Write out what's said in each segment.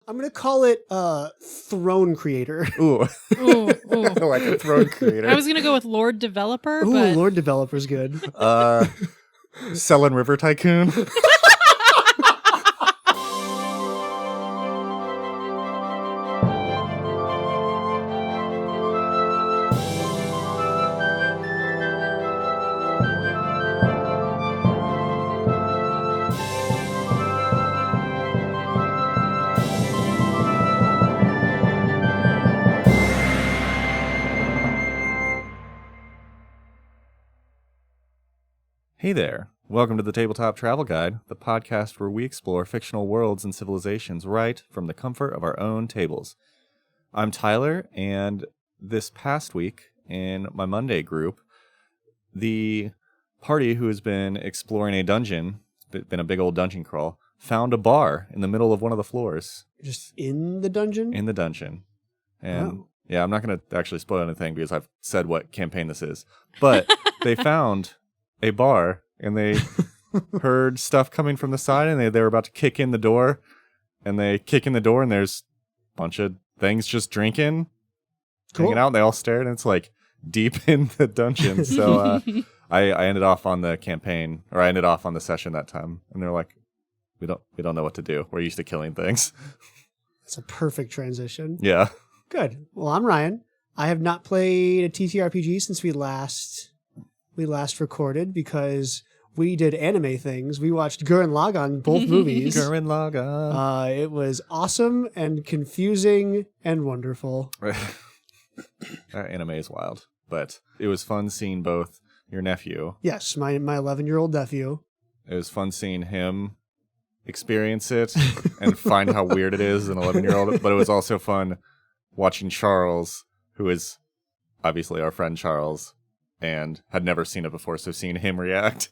I'm going to call it Throne Creator. Ooh. Ooh. Like a throne creator. I was going to go with Lord Developer, Ooh, but Lord Developer's good. Selling River Tycoon. Hey there. Welcome to the Tabletop Travel Guide, the podcast where we explore fictional worlds and civilizations right from the comfort of our own tables. I'm Tyler, and this past week in my Monday group, the party who has been exploring a dungeon, it's been a big old dungeon crawl, found a bar in the middle of one of the floors. Just in the dungeon? In the dungeon. And yeah, I'm not going to actually spoil anything because I've said what campaign this is. But they found a bar, and they heard stuff coming from the side, and they were about to kick in the door, and they kick in the door, and there's a bunch of things just drinking, hanging out, and they all stared, and it's like deep in the dungeon. So I ended off on the campaign, or I ended off on the session that time, and they're like, we don't know what to do. We're used to killing things. It's a perfect transition. Yeah. Good. Well, I'm Ryan. I have not played a TTRPG since we last recorded because we did anime things. We watched Gurren Lagann, both movies. Gurren Lagann. It was awesome and confusing and wonderful. That anime is wild, but it was fun seeing both your nephew. Yes, my 11-year-old nephew. It was fun seeing him experience it and find how weird it is as an 11-year-old, but it was also fun watching Charles, who is obviously our friend Charles, and had never seen it before, so seeing him react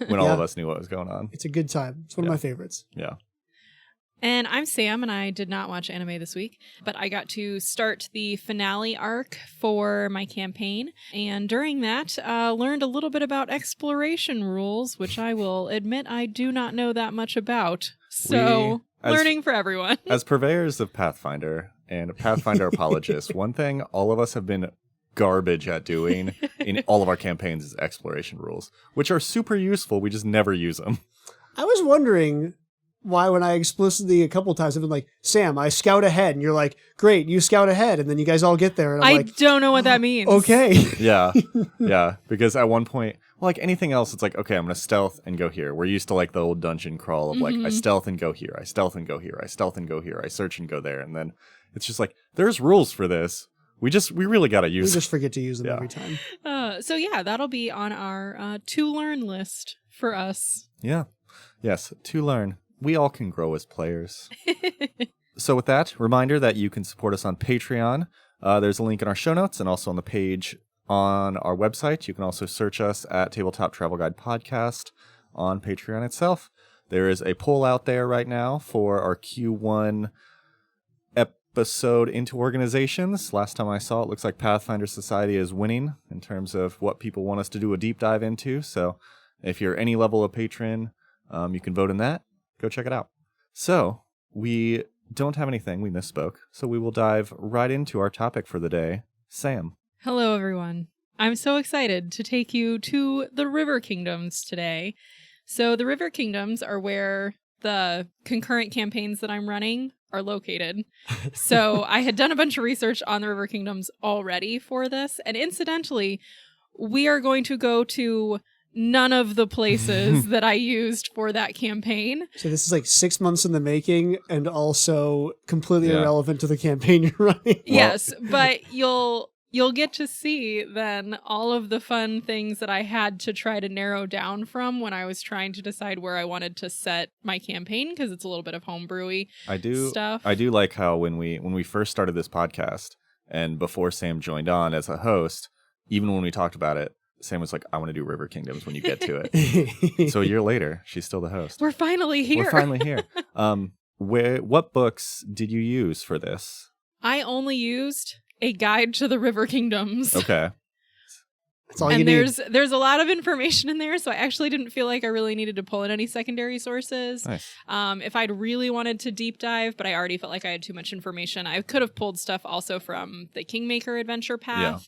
when all of us knew what was going on. It's a good time. It's one of my favorites. Yeah. And I'm Sam, and I did not watch anime this week, but I got to start the finale arc for my campaign, and during that, learned a little bit about exploration rules, which I will admit I do not know that much about. So, learning for everyone. As purveyors of Pathfinder and Pathfinder apologists, one thing all of us have been garbage at doing in all of our campaigns is exploration rules, which are super useful. We just never use them. I was wondering why when I explicitly a couple times I've been like, Sam, I scout ahead. And you're like, great, you scout ahead. And then you guys all get there. And I'm like, don't know what that means. Okay. Yeah. Yeah. Because at one point, like anything else, it's like, okay, I'm going to stealth and go here. We're used to like the old dungeon crawl of like, I stealth and go here. I stealth and go here. I stealth and go here. I search and go there. And then it's just like, there's rules for this. We really got to use We just forget to use them every time. So yeah, that'll be on our to learn list for us. Yeah. Yes. To learn. We all can grow as players. So with that, reminder that you can support us on Patreon. There's a link in our show notes and also on the page on our website. You can also search us at Tabletop Travel Guide Podcast on Patreon itself. There is a poll out there right now for our Q1 episode into organizations. Last time I saw it, looks like Pathfinder Society is winning in terms of what people want us to do a deep dive into. So if you're any level of patron, you can vote in that. Go check it out. So we don't have anything. We misspoke. So we will dive right into our topic for the day. Sam. Hello, everyone. I'm so excited to take you to the River Kingdoms today. So the River Kingdoms are where the concurrent campaigns that I'm running are located. So I had done a bunch of research on the River Kingdoms already for this. And incidentally, we are going to go to none of the places that I used for that campaign. So this is like 6 months in the making and also completely irrelevant to the campaign you're running. Yes, but you'll get to see then all of the fun things that I had to try to narrow down from when I was trying to decide where I wanted to set my campaign, because it's a little bit of homebrewy stuff. I do like how when we first started this podcast and before Sam joined on as a host, even when we talked about it, Sam was like, I want to do River Kingdoms when you get to it. So a year later, she's still the host. We're finally here. What books did you use for this? I only used A Guide to the River Kingdoms. Okay. That's all you And need. there's a lot of information in there, so I actually didn't feel like I really needed to pull in any secondary sources. Nice. If I'd really wanted to deep dive, but I already felt like I had too much information, I could have pulled stuff also from the Kingmaker adventure path.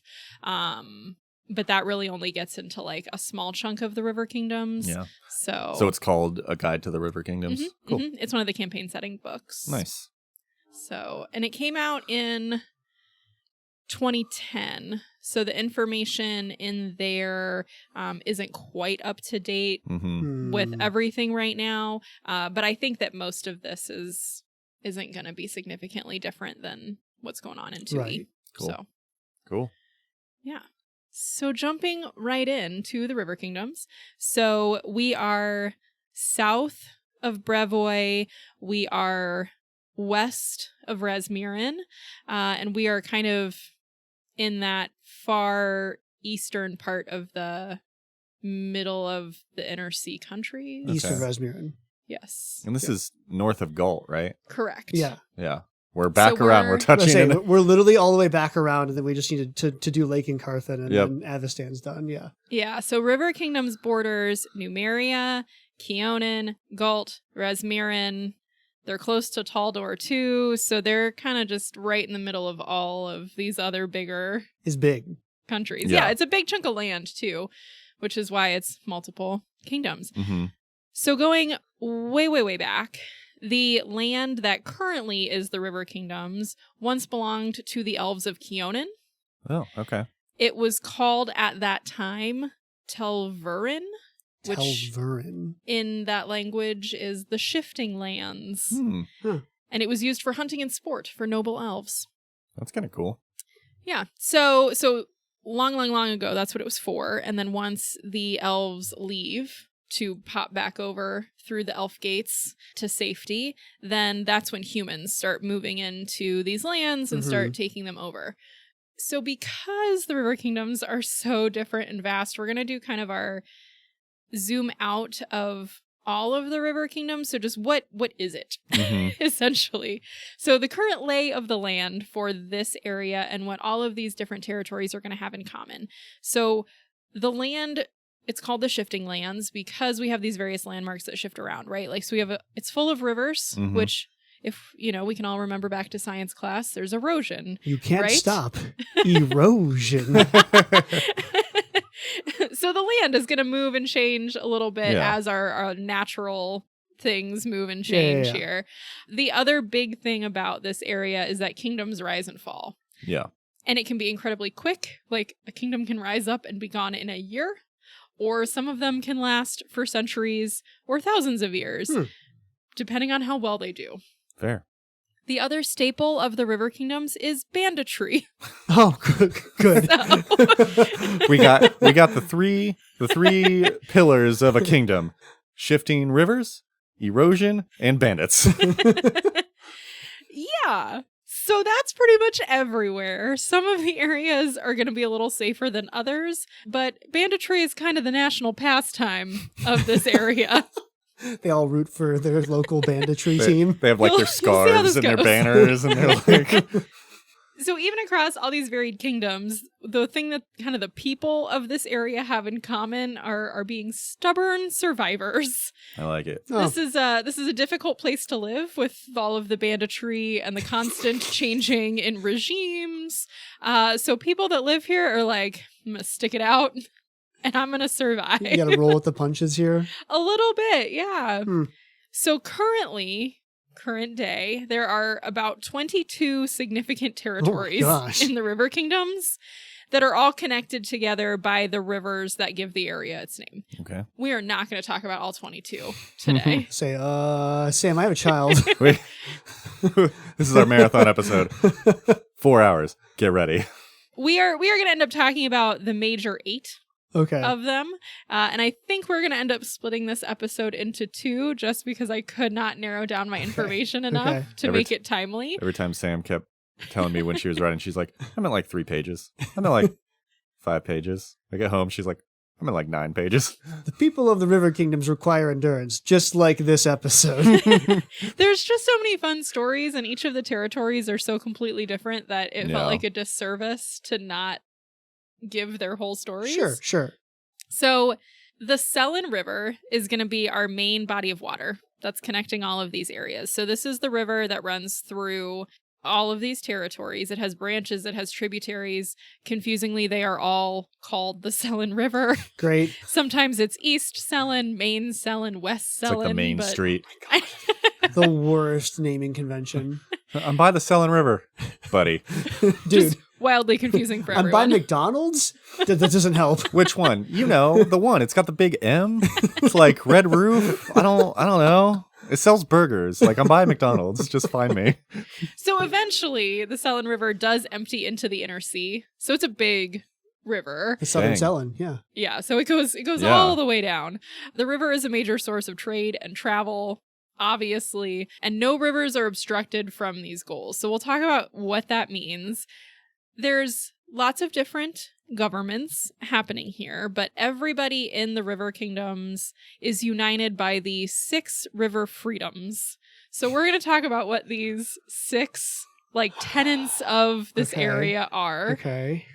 But that really only gets into like a small chunk of the River Kingdoms. Yeah. So it's called A Guide to the River Kingdoms. Cool. It's one of the campaign setting books. Nice. So, and it came out in 2010. So the information in there isn't quite up to date with everything right now. But I think that most of this isn't going to be significantly different than what's going on in 2E. Right. Cool. So, Cool. yeah. So jumping right into the River Kingdoms. So we are south of Brevoy. We are west of Resmirin. And we are kind of in that far eastern part of the middle of the inner sea country. East of Okay. Resmirin. Yes. And this is north of Galt, right? Correct. Yeah. Yeah. We're back So around. we're- We're touching Say, it. we're literally all the way back around, and then we just needed to do Lake and Carthen, and Yep. then Avistan's done. Yeah. Yeah. So River Kingdoms borders Numeria, Keonan, Galt, Resmirin. They're close to Taldor too, so they're kind of just right in the middle of all of these other bigger Is big. countries. Yeah. Yeah, it's a big chunk of land too, which is why it's multiple kingdoms. Mm-hmm. So going way, way, way back, the land that currently is the River Kingdoms once belonged to the elves of Keonan. Oh, okay. It was called at that time Telvurin, which Telvurin. in that language is the shifting lands. Hmm. And it was used for hunting and sport for noble elves. That's kind of cool. Yeah. So long ago, that's what it was for. And then once the elves leave to pop back over through the elf gates to safety, then that's when humans start moving into these lands and start taking them over. So because the River Kingdoms are so different and vast, we're going to do kind of our zoom out of all of the River Kingdoms. So just what is it, essentially? So the current lay of the land for this area and what all of these different territories are going to have in common. So the land, it's called the shifting lands because we have these various landmarks that shift around, right? Like, so we have it's full of rivers, which if, we can all remember back to science class, there's erosion. You can't right? stop. Erosion. So the land is going to move and change a little bit Yeah. as our natural things move and change here. The other big thing about this area is that kingdoms rise and fall. Yeah. And it can be incredibly quick. Like a kingdom can rise up and be gone in a year, or some of them can last for centuries or thousands of years, depending on how well they do. Fair. The other staple of the River Kingdoms is banditry. Oh, good. We got the three pillars of a kingdom: shifting rivers, erosion, and bandits. Yeah. So that's pretty much everywhere. Some of the areas are going to be a little safer than others, but banditry is kind of the national pastime of this area. They all root for their local banditry team. They have like You'll their see how this scarves and their goes. banners, and they're like, So even across all these varied kingdoms, the thing that kind of the people of this area have in common are being stubborn survivors. I like it. Oh. This is a difficult place to live with all of the banditry and the constant changing in regimes. So people that live here are like, I'm gonna stick it out and I'm gonna survive. You gotta roll with the punches here. A little bit, yeah. Hmm. So current day, there are about 22 significant territories gosh. in the River Kingdoms that are all connected together by the rivers that give the area its name. Okay. We are not going to talk about all 22 today. Say, Sam, I have a child. Wait. This is our marathon episode. 4 hours. Get ready. We are going to end up talking about the major 8 Okay. of them. And I think we're going to end up splitting this episode into 2 just because I could not narrow down my information enough Okay. to make it timely. Every time Sam kept telling me when she was writing, she's like, I'm at like 3 pages. I'm at like 5 pages. I get home, she's like, I'm at like 9 pages. The people of the River Kingdoms require endurance, just like this episode. There's just so many fun stories, and each of the territories are so completely different that it Yeah. felt like a disservice to not give their whole stories. Sure. So the Sellen River is going to be our main body of water that's connecting all of these areas. So this is the river that runs through all of these territories. It has branches, it has tributaries. Confusingly, they are all called the Sellen River. Great. Sometimes it's East Sellen, Main Sellen, West Sellen. It's like the main street. The worst naming convention. I'm by the Sellen River, buddy. Dude, Just wildly confusing for I'm everyone. by McDonald's? That doesn't help. Which one? You know, the one. It's got the big M. It's like red roof. I don't know. It sells burgers. Like, I'm by McDonald's. Just find me. So eventually, the Sellen River does empty into the inner sea. So it's a big river. The Southern Dang. Sellen, yeah. Yeah, so it goes Yeah. all the way down. The river is a major source of trade and travel, obviously, and no rivers are obstructed from these goals. So we'll talk about what that means. There's lots of different governments happening here, but everybody in the river kingdoms is united by the 6 river freedoms. So we're going to talk about what these 6 tenants of this Okay. area are. Okay.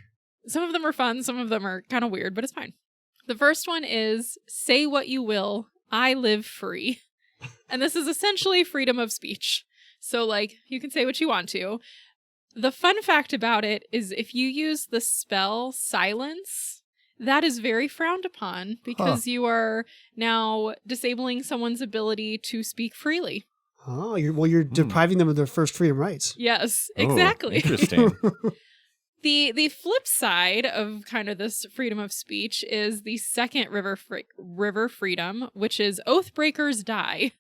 Some of them are fun, some of them are kind of weird, but it's fine. The first one is say what you will, I live free. And this is essentially freedom of speech. So you can say what you want to. The fun fact about it is if you use the spell silence, that is very frowned upon because you are now disabling someone's ability to speak freely. Oh, you're depriving them of their first freedom rights. Yes, Oh, exactly. interesting. The flip side of kind of this freedom of speech is the second river freedom, which is oath breakers die.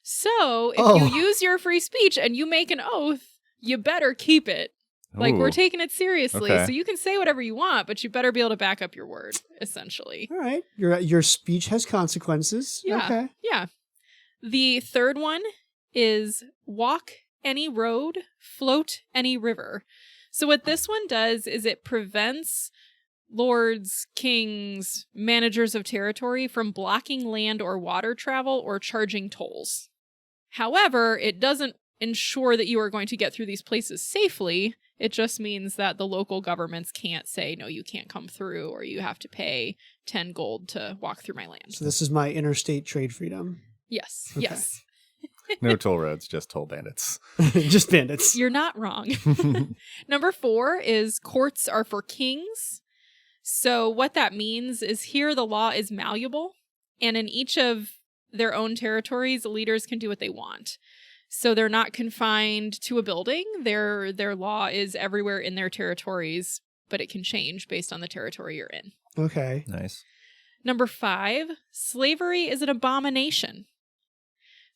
So if you use your free speech and you make an oath, you better keep it. We're Ooh. taking it seriously. Okay. So you can say whatever you want, but you better be able to back up your word, essentially. All right. Your speech has consequences. Yeah. Okay. Yeah. The third one is walk any road, float any river. So what this one does is it prevents lords, kings, managers of territory from blocking land or water travel or charging tolls. However, it doesn't ensure that you are going to get through these places safely. It just means that the local governments can't say, no, you can't come through, or you have to pay 10 gold to walk through my land. So this is my interstate trade freedom. Yes, Okay. yes. No toll roads, just toll bandits. Just bandits. You're not wrong. Number 4 is courts are for kings. So what that means is here the law is malleable, and in each of their own territories, leaders can do what they want. So they're not confined to a building. Their law is everywhere in their territories, but it can change based on the territory you're in. Okay. Nice. Number 5, slavery is an abomination.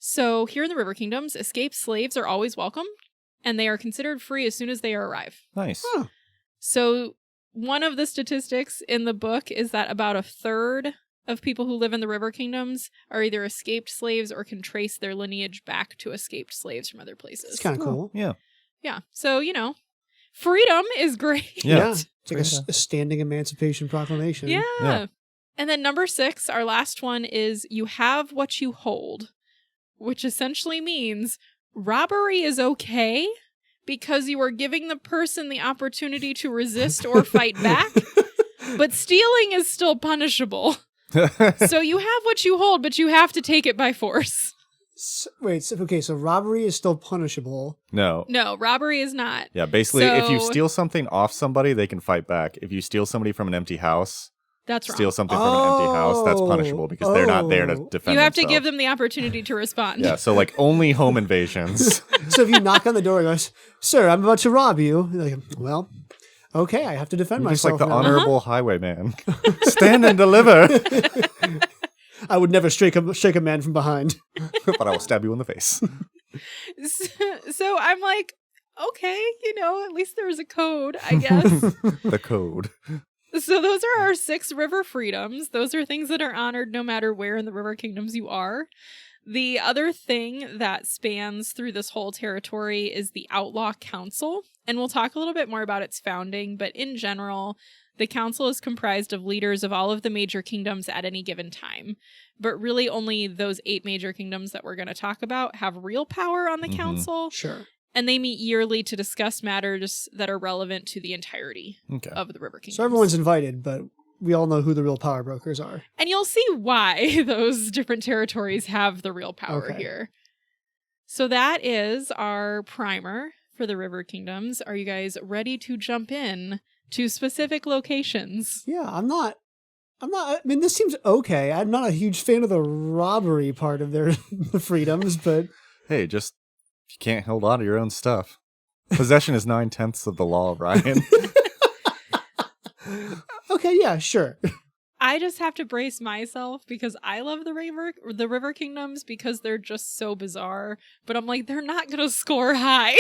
So here in the River Kingdoms, escaped slaves are always welcome, and they are considered free as soon as they arrive. Nice. Huh. So one of the statistics in the book is that about a third of people who live in the River Kingdoms are either escaped slaves or can trace their lineage back to escaped slaves from other places. It's kind of cool. Yeah. Yeah. So, freedom is great. Yeah. It's like a standing emancipation proclamation. Yeah. Yeah. And then number 6, our last one is you have what you hold, which essentially means robbery is okay because you are giving the person the opportunity to resist or fight back, but stealing is still punishable. So you have what you hold, but you have to take it by force. So robbery is still punishable. No. No, robbery is not. Yeah, basically, if you So- steal something off somebody, they can fight back. If you steal somebody from an empty house, That's wrong. steal something from an empty house, that's punishable because they're not there to defend You have to themselves. give them the opportunity to respond. Yeah, so only home invasions. So if you knock on the door and goes, "Sir, I'm about to rob you," you're like, well, okay, I have to defend You're just myself. like the now. honorable highwayman. Stand and deliver. I would never shake a man from behind. But I will stab you in the face. So I'm like, okay, at least there's a code, I guess. The code. So those are our 6 river freedoms. Those are things that are honored no matter where in the River Kingdoms you are. The other thing that spans through this whole territory is the Outlaw Council. And we'll talk a little bit more about its founding, but in general, the council is comprised of leaders of all of the major kingdoms at any given time. But really only those 8 major kingdoms that we're going to talk about have real power on the council. Sure. And they meet yearly to discuss matters that are relevant to the entirety Okay. of the River Kingdoms. So everyone's invited, but we all know who the real power brokers are. And you'll see why those different territories have the real power here. So that is our primer for the River Kingdoms. Are you guys ready to jump in to specific locations? Yeah, I mean, this seems okay. I'm not a huge fan of the robbery part of their the freedoms, but Hey, just you can't hold on to your own stuff. Possession is 9/10 of the law, Ryan. okay, yeah, sure. I just have to brace myself because I love the River Kingdoms because they're just so bizarre. But I'm like, they're not going to score high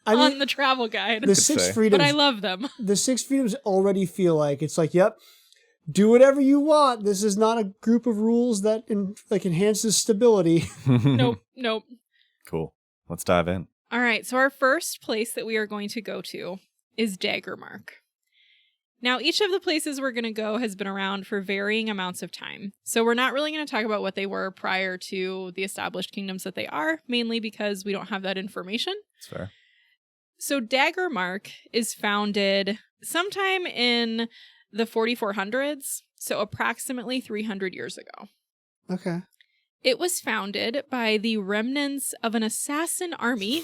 on the travel guide. The six freedoms, but I love them. The six freedoms already feel like it's like, yep, do whatever you want. This is not a group of rules that enhances stability. Nope. Cool. Let's dive in. All right. So our first place that we are going to go to is Daggermark. Now, each of the places we're going to go has been around for varying amounts of time. So we're not really going to talk about what they were prior to the established kingdoms that they are, mainly because we don't have that information. That's fair. So Daggermark is founded sometime in the 4400s, so approximately 300 years ago. Okay. It was founded by the remnants of an assassin army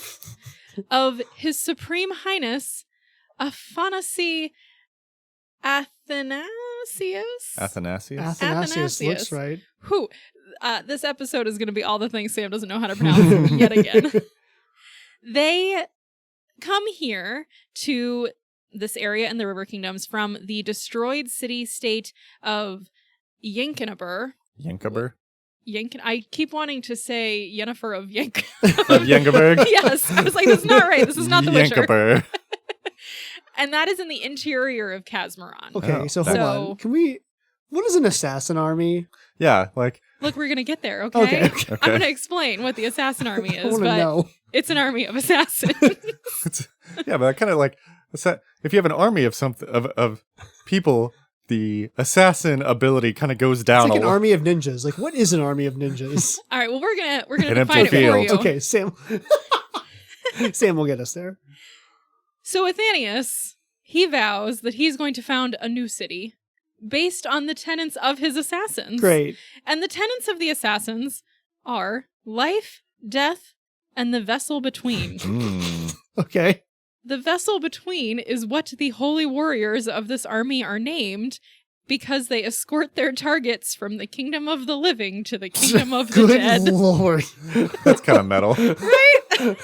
of His Supreme Highness Athanasius. Athanasius looks right. Who? This episode is going to be all the things Sam doesn't know how to pronounce yet again. They come here to this area in the River Kingdoms from the destroyed city-state of Yennefer. I keep wanting to say Yennefer of Yenk. Of Yengeberg? Yes. I was like, that's not right. This is not the Witcher. Yengeberg. And that is in the interior of Casmaron. Okay, so hold on. What is an assassin army? Yeah, like... Look, we're going to get there, okay? Okay. I'm going to explain what the assassin army is, but know. It's an army of assassins. Yeah, but I kind of like... If you have an army of something of people, the assassin ability kind of goes down. It's like an army of ninjas. Like, what is an army of ninjas? All right, well, we're gonna An define it empty for field. you. Okay, Sam. Sam will get us there. So Athanius, he vows that he's going to found a new city based on the tenets of his assassins. Great. And the tenets of the assassins are life, death, and the vessel between. Okay. The vessel between is what the holy warriors of this army are named because they escort their targets from the kingdom of the living to the kingdom of the dead. Good Lord. That's kind of metal. Right?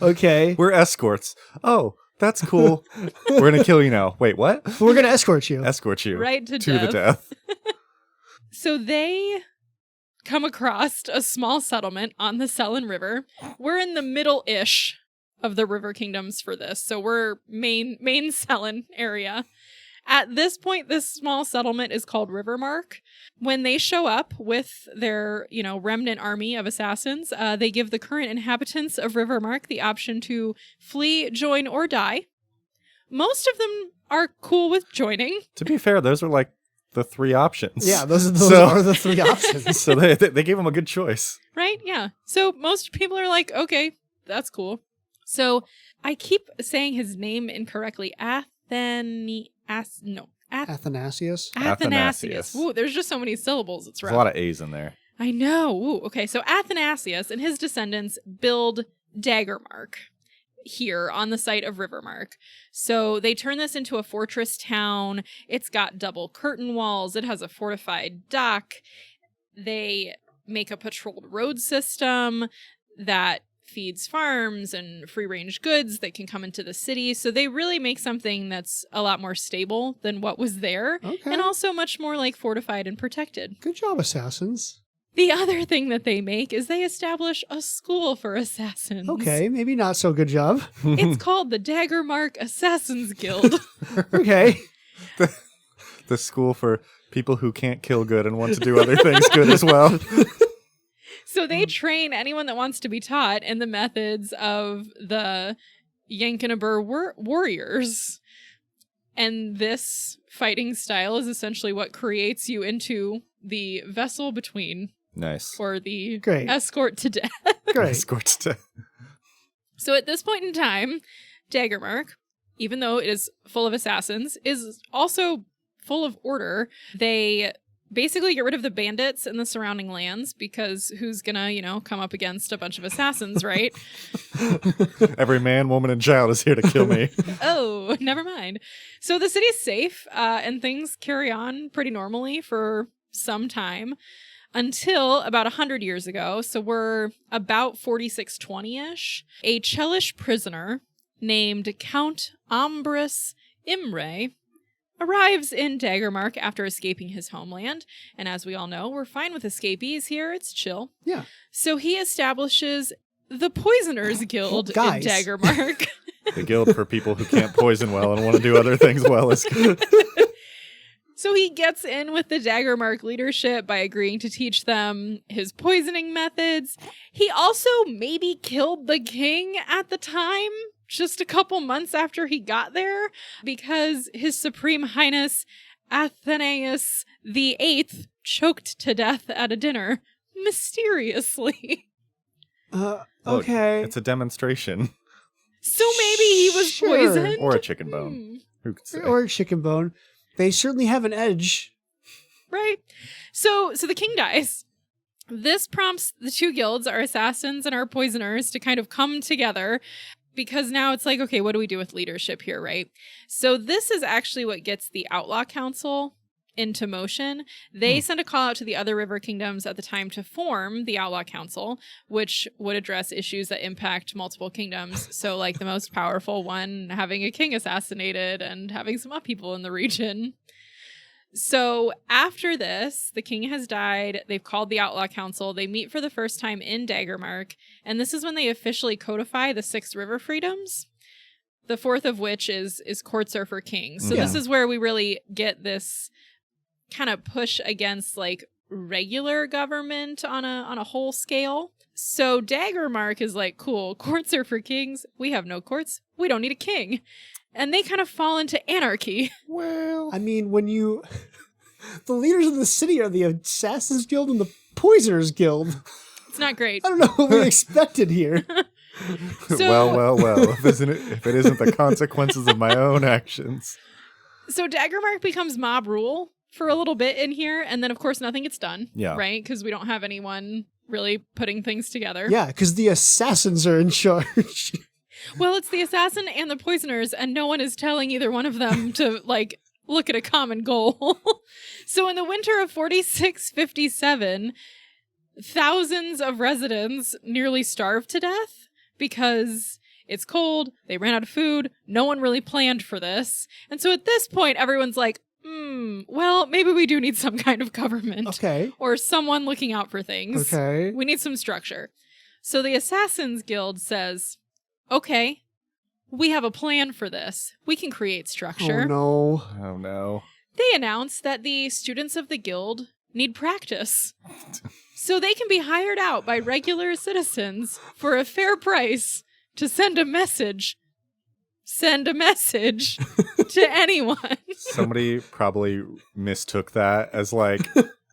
Okay. We're escorts. Oh, that's cool. We're going to kill you now. Wait, what? We're going to escort you. Escort you. Right to the death. So they come across a small settlement on the Sellen River. We're in the middle-ish of the River Kingdoms for this. So we're main Sellen area. At this point, this small settlement is called Rivermark. When they show up with their, remnant army of assassins, they give the current inhabitants of Rivermark the option to flee, join, or die. Most of them are cool with joining. To be fair, those are like the three options. Yeah, those are the three options. So they gave them a good choice. Right? Yeah. So most people are like, okay, that's cool. So I keep saying his name incorrectly. Athanasius. Athanasius. Ooh, there's just so many syllables. It's rough. There's a lot of A's in there. I know. Ooh, okay, so Athanasius and his descendants build Daggermark here on the site of Rivermark. So they turn this into a fortress town. It's got double curtain walls. It has a fortified dock. They make a patrolled road system that feeds farms and free-range goods that can come into the city. So they really make something that's a lot more stable than what was there. Okay. And also much more like fortified and protected. Good job, assassins. The other thing that they make is they establish a school for assassins. Okay, maybe not so good job. It's called the Daggermark Assassins Guild. Okay. The school for people who can't kill good and want to do other things good as well. So they train anyone that wants to be taught in the methods of the Yennefer warriors. And this fighting style is essentially what creates you into the vessel between. Nice. Or the Great. escort to death. Great. Escorts to... So at this point in time, Daggermark, even though it is full of assassins, is also full of order. They basically get rid of the bandits in the surrounding lands because who's gonna, come up against a bunch of assassins, right? Every man, woman, and child is here to kill me. Oh, never mind. So the city's safe, and things carry on pretty normally for some time until about 100 years ago. So we're about 4620-ish. A Chelish prisoner named Count Ambrus Imre arrives in Daggermark after escaping his homeland. And as we all know, we're fine with escapees here. It's chill. Yeah. So he establishes the Poisoners Guild in Guys. Daggermark. The guild for people who can't poison well and want to do other things well is good. So he gets in with the Daggermark leadership by agreeing to teach them his poisoning methods. He also maybe killed the king at the time, just a couple months after he got there, because His Supreme Highness Athenaeus VIII choked to death at a dinner, mysteriously. Okay. It's a demonstration. So maybe he was Sure. poisoned? Or a chicken bone. Who could say? Or chicken bone. They certainly have an edge. Right. So the king dies. This prompts the two guilds, our assassins and our poisoners, to kind of come together, because now it's like, okay, what do we do with leadership here, right? So this is actually what gets the Outlaw Council into motion. They send a call out to the other river kingdoms at the time to form the Outlaw Council, which would address issues that impact multiple kingdoms. So like the most powerful one having a king assassinated and having some upheaval in the region. So after this, the king has died. They've called the Outlaw Council. They meet for the first time in Daggermark. And this is when they officially codify the 6 river freedoms. The fourth of which is courts are for kings. So this is where we really get this kind of push against like regular government on a whole scale. So Daggermark is like, cool, courts are for kings. We have no courts. We don't need a king. And they kind of fall into anarchy. Well, I mean, when you... the leaders of the city are the Assassin's Guild and the Poisoners Guild. It's not great. I don't know what we expected here. So, well. If it isn't the consequences of my own actions. So Daggermark becomes mob rule for a little bit in here, and then of course nothing gets done. Yeah. Right? Because we don't have anyone really putting things together. Yeah, because the assassins are in charge. Well, it's the assassin and the poisoners, and no one is telling either one of them to like look at a common goal. So in the winter of 4657, thousands of residents nearly starved to death because it's cold, they ran out of food, no one really planned for this. And so at this point, everyone's like, well, maybe we do need some kind of government. Okay. Or someone looking out for things. Okay. We need some structure. So the Assassin's Guild says, okay, we have a plan for this. We can create structure. Oh, no. They announce that the students of the guild need practice. So they can be hired out by regular citizens for a fair price to send a message. Send a message to anyone. Somebody probably mistook that as like,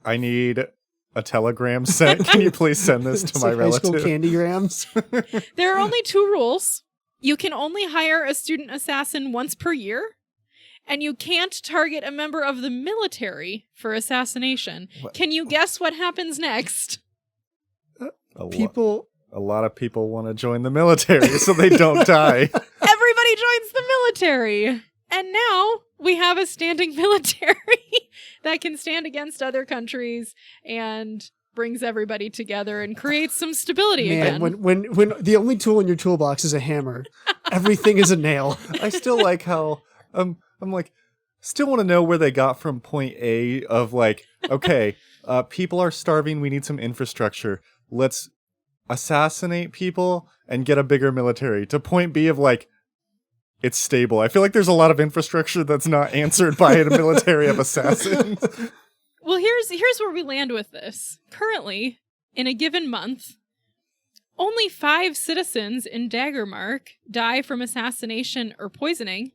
I need a telegram sent. Can you please send this to It's my like high school relative? candygrams. There are only 2 rules. You can only hire a student assassin once per year, and you can't target a member of the military for assassination. What? Can you guess what happens next? A lot of people want to join the military so they don't die. Everybody joins the military. And now we have a standing military that can stand against other countries and brings everybody together and creates some stability Man, again. when the only tool in your toolbox is a hammer, everything is a nail. I still like how I'm like, still want to know where they got from point A of like, okay, people are starving. We need some infrastructure. Let's assassinate people and get a bigger military, to point B of like, it's stable. I feel like there's a lot of infrastructure that's not answered by a military of assassins. Well, here's where we land with this. Currently, in a given month, only 5 citizens in Daggermark die from assassination or poisoning,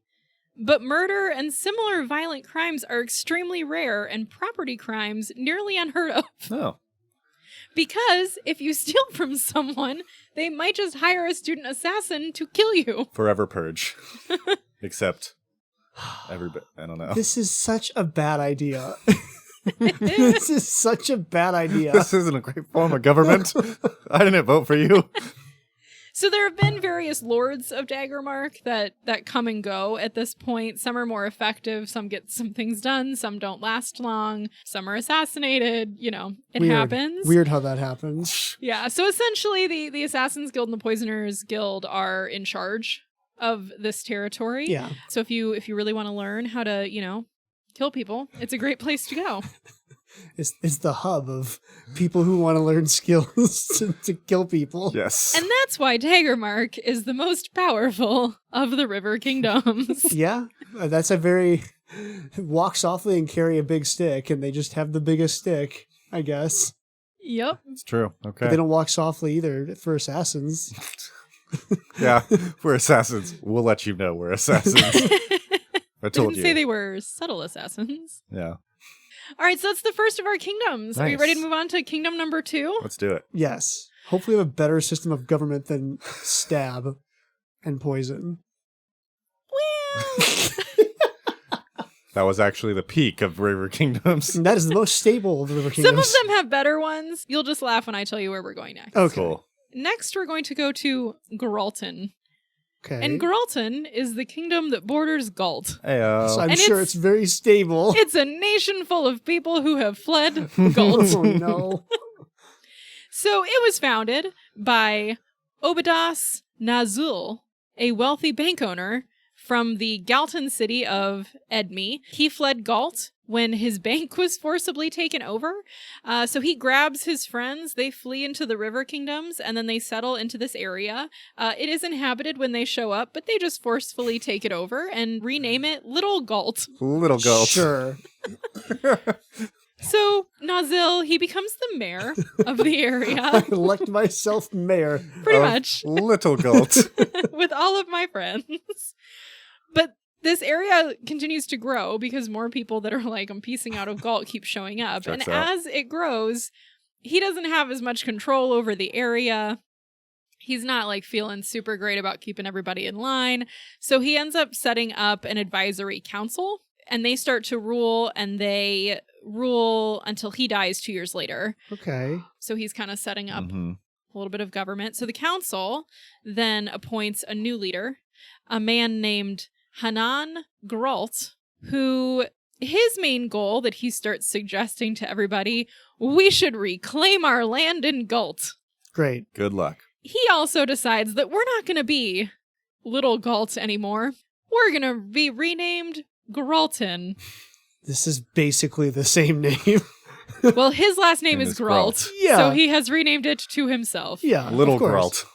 but murder and similar violent crimes are extremely rare and property crimes nearly unheard of. Oh. Because if you steal from someone, they might just hire a student assassin to kill you. Forever purge. Except everybody. I don't know. This is such a bad idea. This is such a bad idea. This isn't a great form of government. I didn't vote for you. So there have been various lords of Daggermark that come and go at this point. Some are more effective. Some get some things done. Some don't last long. Some are assassinated. You know, it happens. Weird how that happens. Yeah. So essentially, the Assassins Guild and the Poisoners Guild are in charge of this territory. Yeah. So if you really want to learn how to, kill people, it's a great place to go. It's the hub of people who want to learn skills to kill people. Yes. And that's why Daggermark is the most powerful of the River Kingdoms. Yeah. That's a very walk softly and carry a big stick, and they just have the biggest stick, I guess. Yep. It's true. Okay. But they don't walk softly either for assassins. Yeah, we're assassins. We'll let you know we're assassins. I told Didn't you. say they were subtle assassins. Yeah. All right, so that's the first of our kingdoms. Are you Nice. ready to move on to kingdom number 2? Let's do it. Yes. Hopefully we have a better system of government than stab and poison. Well, That was actually the peak of River Kingdoms. And that is the most stable of the River some Kingdoms. of them have better ones. You'll just laugh when I tell you where we're going next. Okay. Cool. Next, we're going to go to Gralton. Okay. And Gralton is the kingdom that borders Galt. Heyo. So I'm And sure it's- it's very stable. It's a nation full of people who have fled Galt. Oh no. So it was founded by Obadas Nazul, a wealthy bank owner from the Galton city of Edme. He fled Galt when his bank was forcibly taken over. So he grabs his friends, they flee into the River Kingdoms, and then they settle into this area. It is inhabited when they show up, but they just forcefully take it over and rename it Little Galt. Little Galt. Sure. So Nazil, he becomes the mayor of the I area, elect myself mayor. pretty Of much. Little Galt. With all of my friends. But this area continues to grow because more people that are like, I'm piecing out of Galt keep showing up. Checks and out. as it grows, he doesn't have as much control over the area. He's not like feeling super great about keeping everybody in line. So he ends up setting up an advisory council, and they start to rule, and they rule until he dies 2 years later. Okay. So he's kind of setting up Mhm. a little bit of government. So the council then appoints a new leader, a man named Hanan Gralt, who his main goal that he starts suggesting to everybody, we should reclaim our land in Galt. Great. Good luck. He also decides that we're not going to be Little Galt anymore. We're going to be renamed Gralton. This is basically the same name. Well, his last name Name is is Gralt. Gralt. Yeah. So he has renamed it to himself. Yeah. Little of course.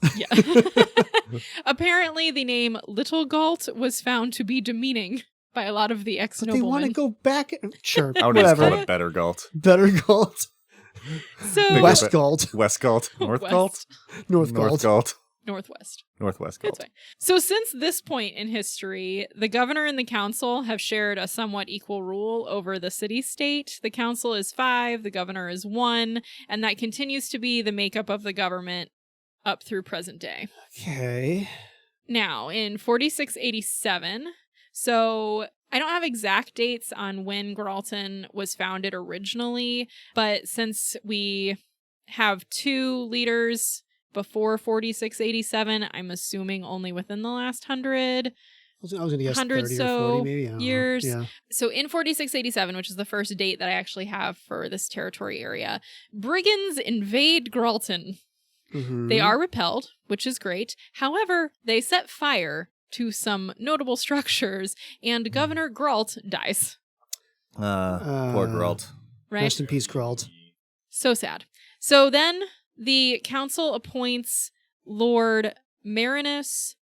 Gralt. Yeah. Apparently, the name Little Galt was found to be demeaning by a lot of the But they want to ex-noblemen. go back. Sure. I would just call Whatever. it Better Galt. Better Galt. So Think West of it. Galt. West Galt. North West, Galt. North North Galt. Galt. Northwest. Northwest It's Galt. fine. So since this point in history, the governor and the council have shared a somewhat equal rule over the city-state. The council is 5, the governor is 1, and that continues to be the makeup of the government up through present day. Okay. Now, in 4687, so I don't have exact dates on when Gralton was founded originally, but since we have 2 leaders before 4687, I'm assuming only within the last 100. I was going to guess 100 30 so or 40 maybe. I don't know. years. Yeah. So in 4687, which is the first date that I actually have for this territory area, brigands invade Gralton. Mhm. They are repelled, which is great. However, they set fire to some notable structures, and Governor Gralt dies. Poor Gralt. Right? Rest in peace, Gralt. So sad. So then the council appoints Lord Marinus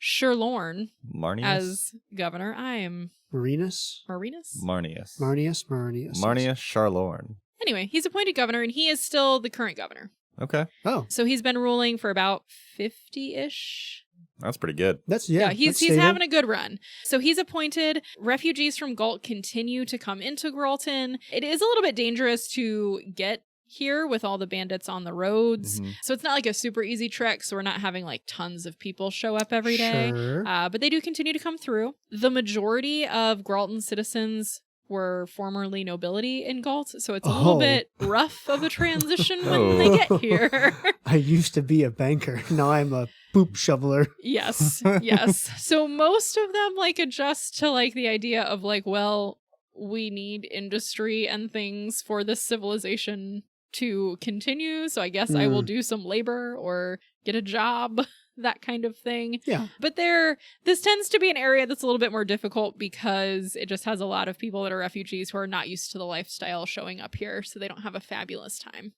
Sherlorn Marnius? as governor. I am Marinus? Marinus? Marnius. Marnius? Marnius Charlorn. Anyway, he's appointed governor, and he is still the current governor. Okay. Oh, So he's been ruling for about 50-ish. That's pretty good. that's, He's that's stable. having a good run. So he's appointed. Refugees from Galt continue to come into Gralton. It is a little bit dangerous to get here with all the bandits on the roads. Mhm. So it's not like a super easy trek. So we're not having like tons of people show up every day. Sure. But they do continue to come through. The majority of Gralton citizens were formerly nobility in Galt. So it's a little bit rough of a transition when they get here. I used to be a banker. Now I'm a poop shoveler. Yes. Yes. So most of them like adjust to like the idea of like, well, we need industry and things for this civilization to continue. So I guess I will do some labor or get a job, that kind of thing. Yeah. But this tends to be an area that's a little bit more difficult because it just has a lot of people that are refugees who are not used to the lifestyle showing up here. So they don't have a fabulous time.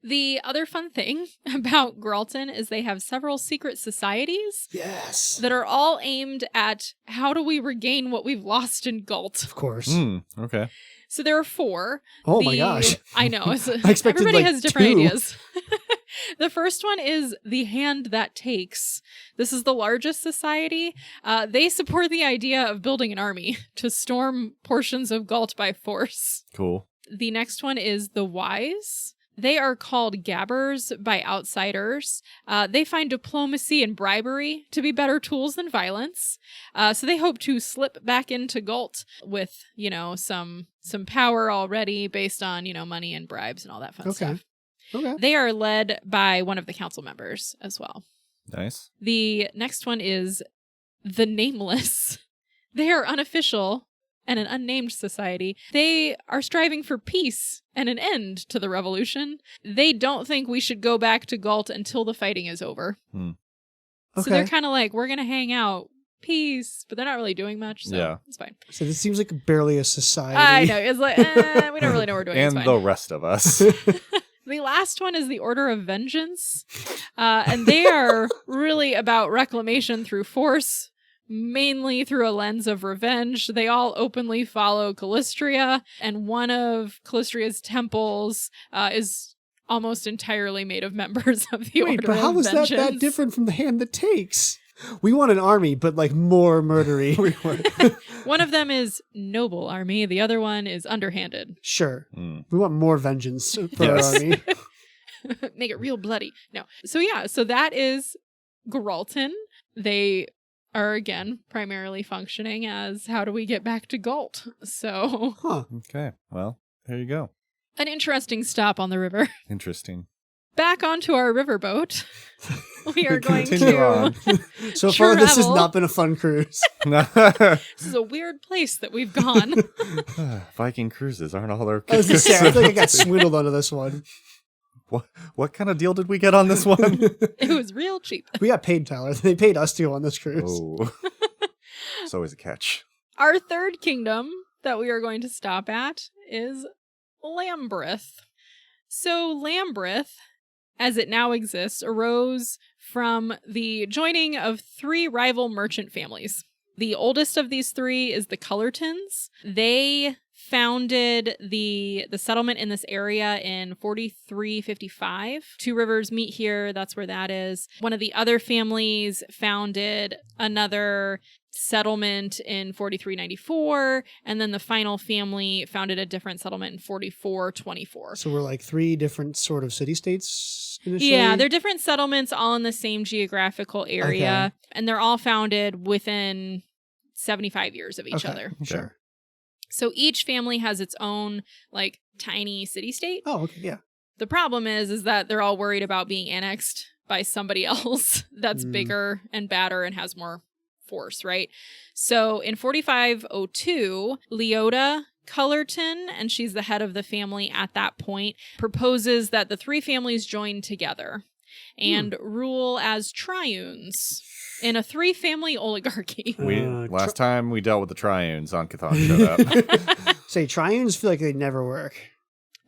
The other fun thing about Gralton is they have several secret societies Yes. that are all aimed at how do we regain what we've lost in Galt. Of course. Okay. So there are 4. Oh my gosh. I know. I expected, Everybody like, has different 2. ideas. The first one is the Hand That Takes. This is the largest society. They support the idea of building an army to storm portions of Galt by force. Cool. The next one is the Wise. They are called gabbers by outsiders. They find diplomacy and bribery to be better tools than violence. So they hope to slip back into Galt with, some power already based on, money and bribes and all that fun stuff. Okay. They are led by one of the council members as well. Nice. The next one is the Nameless. They are unofficial and an unnamed society. They are striving for peace and an end to the revolution. They don't think we should go back to Galt until the fighting is over. So they're kind of like, we're going to hang out, peace, but they're not really doing much, so it's fine. So this seems like barely a society. I know. It's like, we don't really know what we're doing. And it's the fine. rest of us. The last one is the Order of Vengeance. And they are really about reclamation through force, mainly through a lens of revenge. They all openly follow Callistria, and one of Callistria's temples is almost entirely made of members of the Order but how of is Vengeance. that different from the Hand That Takes? We want an army, but like more murdery. One of them is noble army. The other one is underhanded. Sure. We want more vengeance for our army. Make it real bloody. No. So that is Gralton. They are, again, primarily functioning as how do we get back to Galt? So. Okay. Well, there you go. An interesting stop on the river. Interesting. Back onto our riverboat. We are going Continue to on. So far, this has travel. not been a fun cruise. This is a weird place that we've gone. Viking cruises aren't all our I was just saying, I feel like I got swindled onto this one. What kind of deal did we get on this one? It was real cheap. We got paid, Tyler. They paid us to go on this cruise. Oh. It's always a catch. Our third kingdom that we are going to stop at is Lamberth. So Lamberth, as it now exists, arose from the joining of 3 rival merchant families. The oldest of these 3 is the Cullertons. They founded the settlement in this area in 4355. 2 rivers meet here. That's where that is. One of the other families founded another settlement in 4394, and then the final family founded a different settlement in 4424. So we're like 3 different sort of city-states initially? Yeah, they're different settlements all in the same geographical area, and they're all founded within 75 years of each other. Sure. So each family has its own, like, tiny city-state. Oh, okay, yeah. The problem is that they're all worried about being annexed by somebody else that's bigger and badder and has more force, right? So in 4502, Leota Cullerton, and she's the head of the family at that point, proposes that the 3 families join together and rule as triunes in a 3-family oligarchy. Last time we dealt with the triunes on Cthulhu showed up. Say, triunes feel like they never work.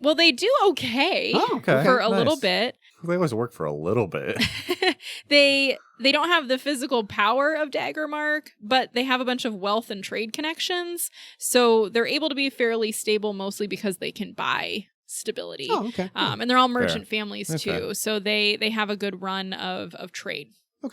Well, they do okay, okay. for a Nice. little bit. They always work for a little bit. They don't have the physical power of Daggermark, but they have a bunch of wealth and trade connections. So they're able to be fairly stable mostly because they can buy stability. Oh, okay. And they're all merchant families That's too. fair. So they have a good run of trade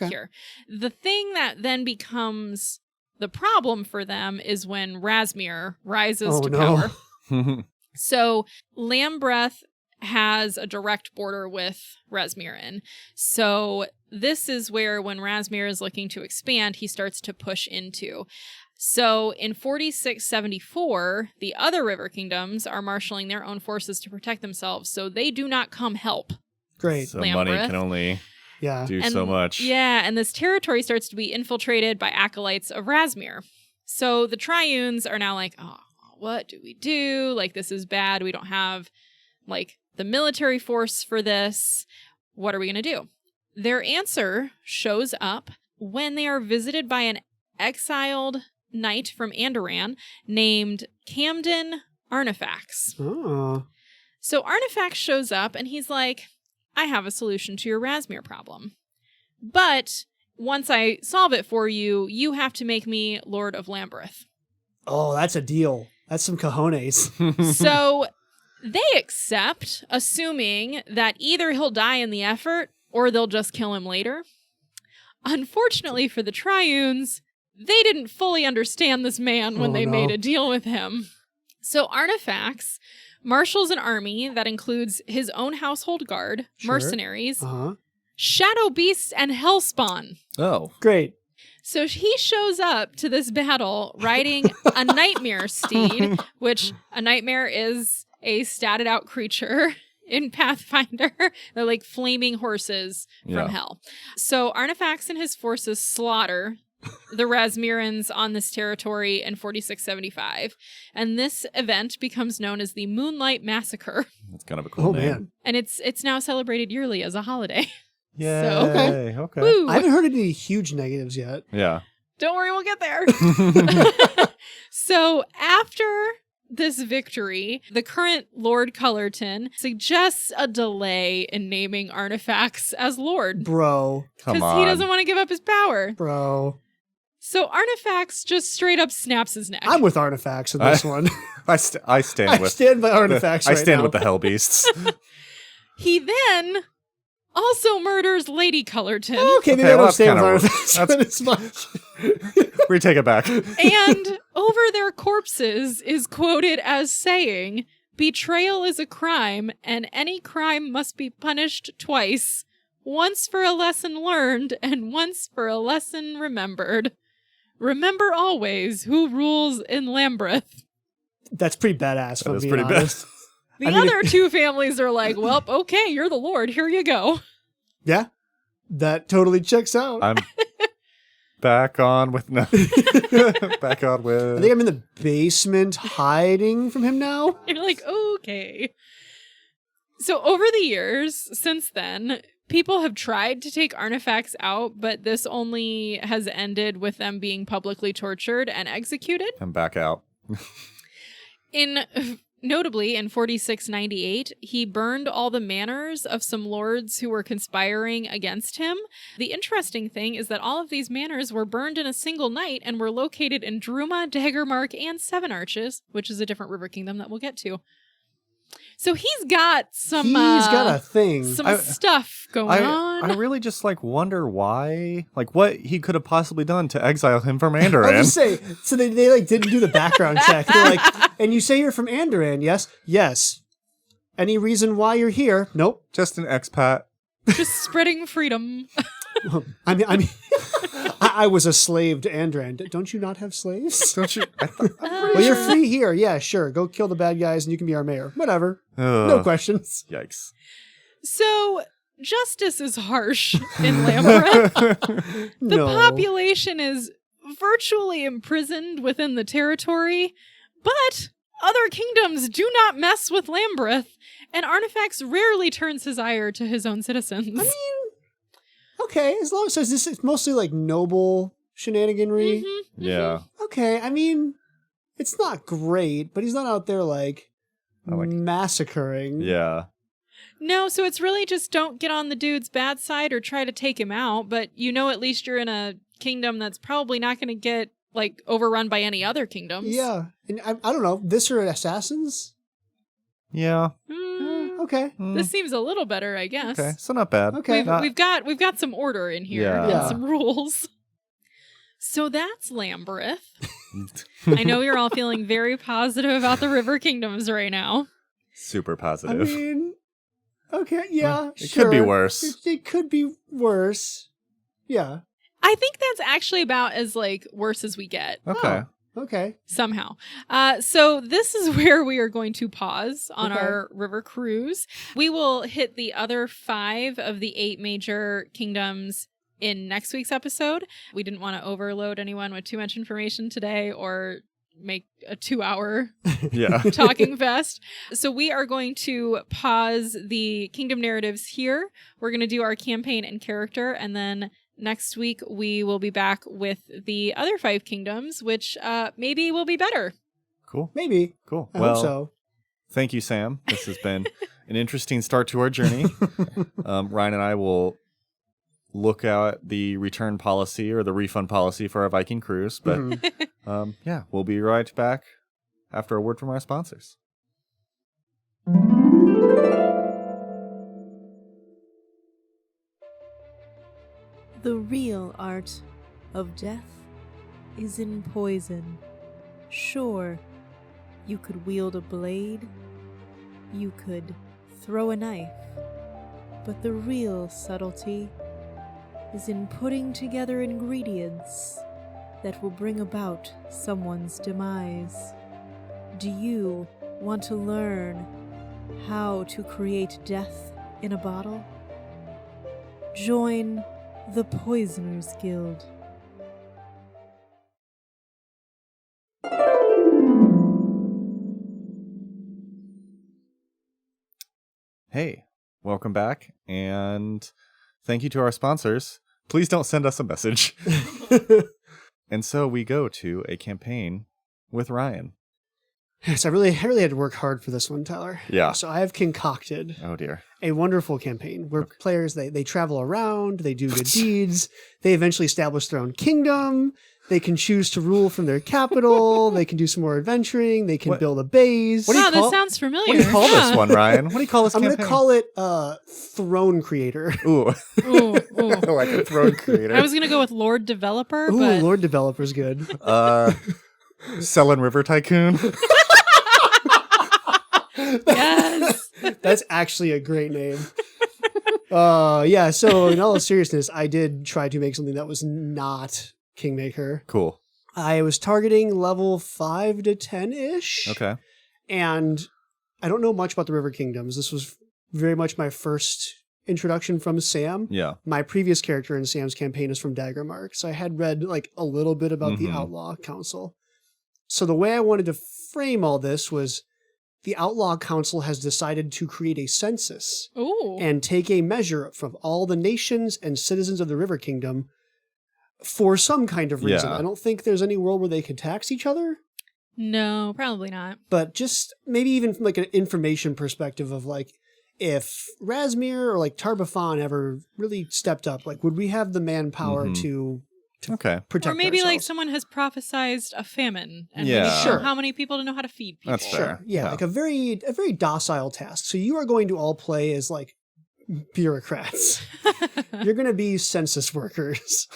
here. The thing that then becomes the problem for them is when Razmir rises to power. So Lamberth has a direct border with Razmirin. So this is where, when Razmir is looking to expand, he starts to push into. So in 4674, the other river kingdoms are marshaling their own forces to protect themselves, so they do not come help. Great. So money Lamberth. can only do And, so much. Yeah, and this territory starts to be infiltrated by acolytes of Razmir. So the Triunes are now like, oh, what do we do? Like, this is bad. We don't have, like, the military force for this. What are we going to do? Their answer shows up when they are visited by an exiled knight from Andoran named Camden Arnifax. Oh. So Arnifax shows up and he's like, I have a solution to your Razmir problem. But once I solve it for you, you have to make me Lord of Lamberth. Oh, that's a deal. That's some cojones. So they accept, assuming that either he'll die in the effort or they'll just kill him later. Unfortunately for the Triunes, they didn't fully understand this man when they made a deal with him. So Arnifax marshals an army that includes his own household guard, mercenaries, shadow beasts, and hellspawn. Oh. Great. So he shows up to this battle riding a nightmare steed, which a nightmare is a statted out creature in Pathfinder. They're like flaming horses from hell. So Arnifax and his forces slaughter the Razmirans on this territory in 4675. And this event becomes known as the Moonlight Massacre. That's kind of a cool name. Man. And it's now celebrated yearly as a holiday. Yay. So, Okay. Woo. I haven't heard any huge negatives yet. Yeah. Don't worry, we'll get there. So after this victory, the current Lord Golarion suggests a delay in naming Arnifax as Lord. Bro. Come Because on. he doesn't want to give up his power. Bro. So Arnifax just straight up snaps his neck. I'm with Arnifax in this one. I stand I with stand by Arnifax I right stand now. with the Hell Beasts. He then also murders Lady Golarion. Okay, maybe Okay, I well, don't stand with that's Arnifax kinda- as much. Retake it back. And over their corpses is quoted as saying, "Betrayal is a crime, and any crime must be punished twice. Once for a lesson learned, and once for a lesson remembered. Remember always who rules in Lamberth." That's pretty badass, if That I'm is being pretty honest. The I mean, other two families are like, well, okay, you're the Lord. Here you go. Yeah, that totally checks out. I'm back on with no. Back on I with. think I'm in the basement hiding from him now. You're like, okay. So over the years since then, people have tried to take Arnifax out, but this only has ended with them being publicly tortured and executed. I'm back out. Notably, in 4698, he burned all the manors of some lords who were conspiring against him. The interesting thing is that all of these manors were burned in a single night and were located in Druma, Daggermark, and Seven Arches, which is a different river kingdom that we'll get to. So he's got some He's got a thing. some stuff going on. I really just wonder why, what he could have possibly done to exile him from I was Andoran. just say, so they didn't do the background check. They're like, and you say you're from Andoran, yes? Yes. Any reason why you're here? Nope. Just an expat. Just spreading freedom. I mean, I was a slave to Andoran. Don't you not have slaves? Don't you? Well, you're free here. Yeah, sure. Go kill the bad guys and you can be our mayor. Whatever. No questions. Yikes. So justice is harsh in Lamberth. The No. population is virtually imprisoned within the territory, but other kingdoms do not mess with Lamberth, and Arnifax rarely turns his ire to his own citizens. I mean, okay, as long as this is mostly like noble shenaniganry. Yeah. Okay, I mean, it's not great, but he's not out there massacring. Yeah. No, so it's really just don't get on the dude's bad side or try to take him out, but at least you're in a kingdom that's probably not going to get overrun by any other kingdoms. Yeah, and I don't know. This are assassins. Yeah. Okay. This seems a little better, I guess. Okay. So not bad. Okay. We've got some order in here Yeah. and Yeah. some rules. So that's Lamberth. I know you're all feeling very positive about the River Kingdoms right now. Super I positive. mean, Okay, yeah, It could be sure. worse. It could be worse. Yeah. I think that's actually about as like worse as we get. Okay. Okay. Somehow. So this is where we are going to pause on Okay. our river cruise. We will hit the other 5 of the 8 major kingdoms in next week's episode. We didn't want to overload anyone with too much information today or make a 2-hour Yeah. talking fest. So we are going to pause the kingdom narratives here. We're going to do our campaign and character, and then next week we will be back with the other 5 kingdoms, which maybe will be better. Cool. Maybe. Cool. I Well, hope so. thank you, Sam. This has been an interesting start to our journey. Ryan and I will look at the return policy or the refund policy for our Viking cruise. But Mhm. yeah, we'll be right back after a word from our sponsors. The real art of death is in poison. Sure, you could wield a blade, you could throw a knife, but the real subtlety is in putting together ingredients that will bring about someone's demise. Do you want to learn how to create death in a bottle? Join the Poisoners Guild. Hey, welcome back, and thank you to our sponsors. Please don't send us a message. And so we go to a campaign with Ryan. Yes, I really had to work hard for this one, Tyler. Yeah. So I have concocted Oh dear. a wonderful campaign where players, they travel around, they do good deeds, they eventually establish their own kingdom, they can choose to rule from their capital, they can do some more adventuring, they can What- build a base. What do you Wow, call- this sounds familiar. What do you call Yeah. this one, Ryan? What do you call this I'm campaign? going to call it Throne Creator. Ooh, Ooh, ooh. like a throne creator. I was going to go with Lord Developer, Ooh, but Lord Developer's good. Selling River Tycoon. yes. That's actually a great name. Yeah, so in all seriousness, I did try to make something that was not Kingmaker. Cool. I was targeting level 5 to 10-ish. Okay. And I don't know much about the River Kingdoms. This was very much my first introduction from Sam. Yeah. My previous character in Sam's campaign is from Daggermark, so I had read like a little bit about the Mhm. Outlaw Council. So the way I wanted to frame all this was the Outlaw Council has decided to create a census Ooh. and take a measure from all the nations and citizens of the River Kingdom for some kind of reason. Yeah. I don't think there's any world where they can tax each other, No, probably not. but just maybe even from like an information perspective of like, if Razmir or like Tarbafon ever really stepped up, like would we have the manpower Mhm. to Okay. protect Or maybe like ourselves? someone has prophesized a famine and Yeah. we need to Sure. know how many people to know how to feed people. That's fair. Sure. Yeah, Yeah. like a very docile task. So you are going to all play as like bureaucrats. You're going to be census workers.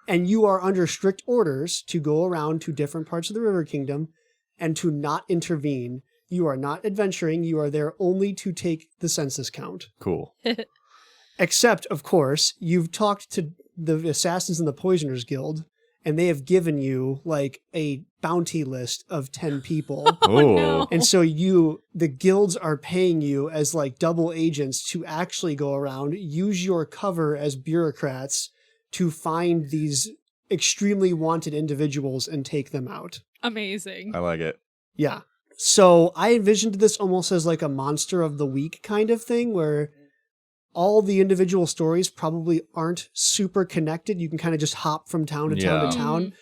And you are under strict orders to go around to different parts of the River Kingdom and to not intervene. You are not adventuring. You are there only to take the census count. Cool. Except, of course, you've talked to the Assassins and the Poisoners Guild, and they have given you like a bounty list of 10 people. Oh, no. And so the guilds are paying you as like double agents to actually go around, use your cover as bureaucrats to find these extremely wanted individuals and take them out. Amazing. I like it. Yeah. So I envisioned this almost as like a monster of the week kind of thing where all the individual stories probably aren't super connected. You can kind of just hop from town to town to Yeah. town.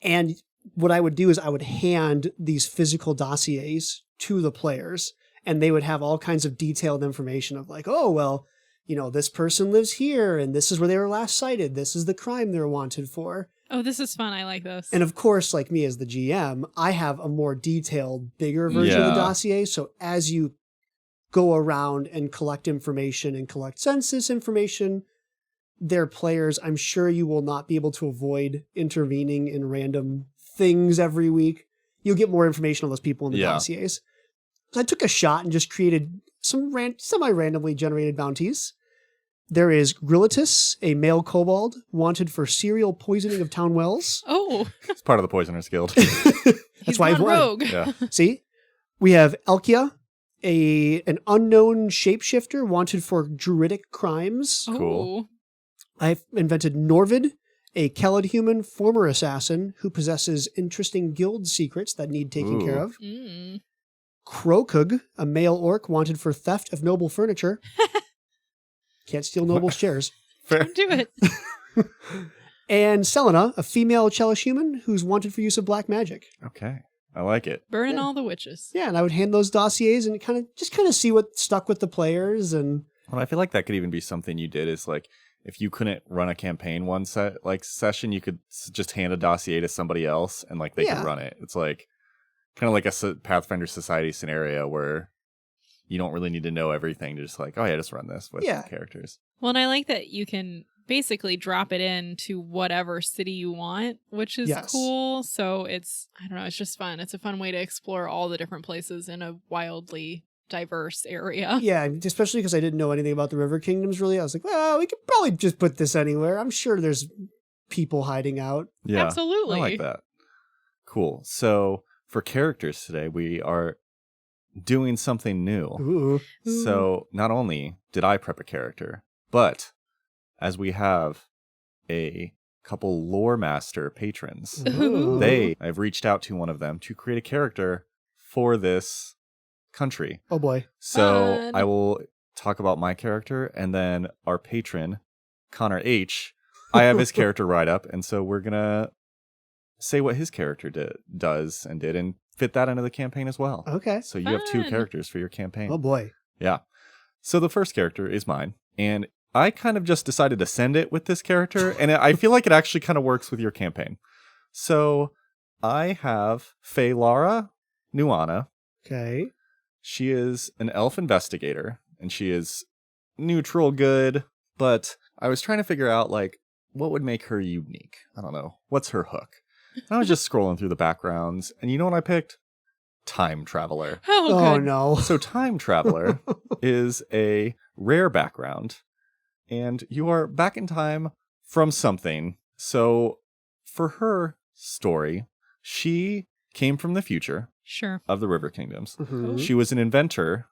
And what I would do is I would hand these physical dossiers to the players, and they would have all kinds of detailed information of like, oh, well, you know, this person lives here and this is where they were last sighted. This is the crime they're wanted for. Oh, this is fun. I like this. And of course, like me as the GM, I have a more detailed, bigger version of the Yeah. dossier. So as you go around and collect information and collect census information, their players, I'm sure you will not be able to avoid intervening in random things every week. You'll get more information on those people in the Yeah. dossiers. So I took a shot and just created some semi-randomly generated bounties. There is Grilitus, a male kobold, wanted for serial poisoning of town wells. Oh, It's part of the Poisoners Guild. he's why he's gone wanted. rogue. Yeah. See? We have Elkia, an unknown shapeshifter wanted for druidic crimes. Oh. Cool. I've invented Norvid, a Kelid human former assassin who possesses interesting guild secrets that need taking Ooh. care of. Mm. Krokug, a male orc wanted for theft of noble furniture. Can't steal nobles' chairs. Fair. Do it. And Selena, a female Chelish human who's wanted for use of black magic. Okay. I like it. Burning Yeah. all the witches. Yeah, and I would hand those dossiers and kind of see what stuck with the players. And Well, I feel like that could even be something you did is like, if you couldn't run a campaign session, you could just hand a dossier to somebody else and like they Yeah. could run it. It's like kind of like a Pathfinder Society scenario where you don't really need to know everything. Just like, oh yeah, just run this with Yeah. characters. Well, and I like that you can basically drop it into whatever city you want, which is Yes. cool. So it's, I don't know, it's just fun. It's a fun way to explore all the different places in a wildly diverse area. yeah, especially because I didn't know anything about the River Kingdoms really. I was like, well, we could probably just put this anywhere. I'm sure there's people hiding out. Yeah. Absolutely. I like that. Cool. So for characters today, we are doing something new. Ooh. So not only did I prep a character, but as we have a couple lore master patrons, Ooh. I've reached out to one of them to create a character for this country. Oh boy. So Fun. I will talk about my character, and then our patron, Connor H. I have his character right up, and so we're gonna say what his character does and did, and fit that into the campaign as well. Okay. So you have 2 Fun. characters for your campaign. Oh boy. Yeah. So the first character is mine, and I kind of just decided to send it with this character, and I feel like it actually kind of works with your campaign. So I have Feylara Nuana. Okay. She is an elf investigator, and she is neutral good, but I was trying to figure out, like, what would make her unique? I don't know. What's her hook? And I was just scrolling through the backgrounds, and you know what I picked? Time Traveler. Oh, Oh good. no. So Time Traveler is a rare background, and you are back in time from something. So for her story, she came from the future Sure. of the River Kingdoms. Mhm. She was an inventor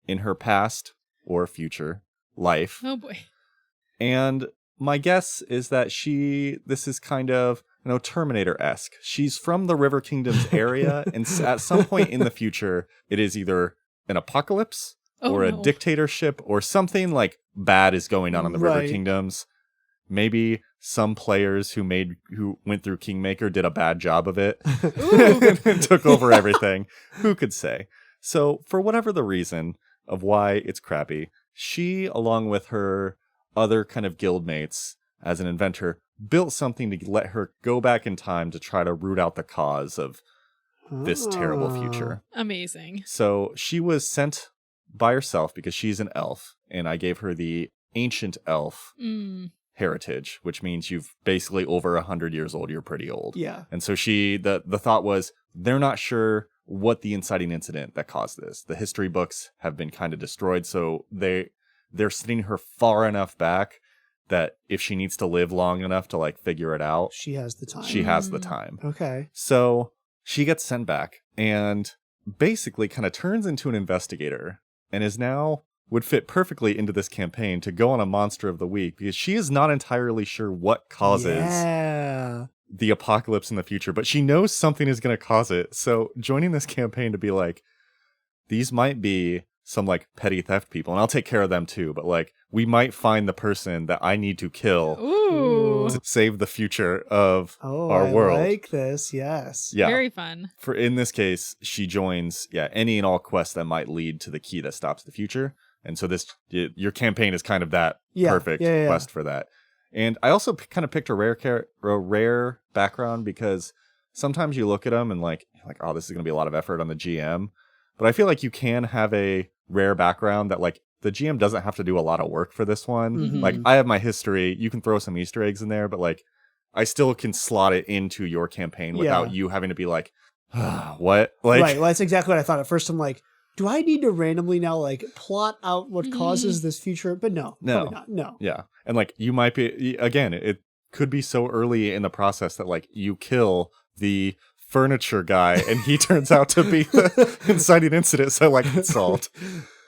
in her past or future life. Oh boy. And my guess is that this is kind of, Terminator-esque. She's from the River Kingdoms area, and at some point in the future, it is either an apocalypse Oh, or a no. dictatorship or something like bad is going on in the River Right. Kingdoms. Maybe some players who went through Kingmaker did a bad job of it and took over everything. Who could say? So for whatever the reason of why it's crappy, she, along with her other kind of guildmates as an inventor, built something to let her go back in time to try to root out the cause of this terrible Ah. future. Amazing. So she was sent by herself because she's an elf, and I gave her the ancient elf Mm. heritage, which means you've basically over 100 years old. You're pretty old. Yeah. And so the thought was they're not sure what the inciting incident that caused this. The history books have been kind of destroyed, so they're sitting her far enough back that if she needs to live long enough to like figure it out, She has the time. she has the time. Okay. So she gets sent back and basically kind of turns into an investigator and would fit perfectly into this campaign to go on a Monster of the Week because she is not entirely sure what causes Yeah. the apocalypse in the future, but she knows something is going to cause it. So joining this campaign to be like, these might be some like petty theft people, and I'll take care of them too, but like we might find the person that I need to kill Ooh. to save the future of Oh, our I world. like this. Yes. Yeah. Very fun. For in this case, she joins any and all quests that might lead to the key that stops the future. And so your campaign is kind of that perfect quest for that. And I also kind of picked a rare background because sometimes you look at them and like, oh, this is going to be a lot of effort on the GM. But I feel like you can have a rare background that like the GM doesn't have to do a lot of work for this one. Mhm. Like I have my history. You can throw some Easter eggs in there, but like I still can slot it into your campaign without you having to be like, what? Like, Right. Well, that's exactly what I thought. At first, I'm like, do I need to randomly now like plot out what causes this future? But no, probably not. No. Yeah. And like you might be, again, it could be so early in the process that like you kill the furniture guy and he turns out to be the inciting incident. So like it's solved.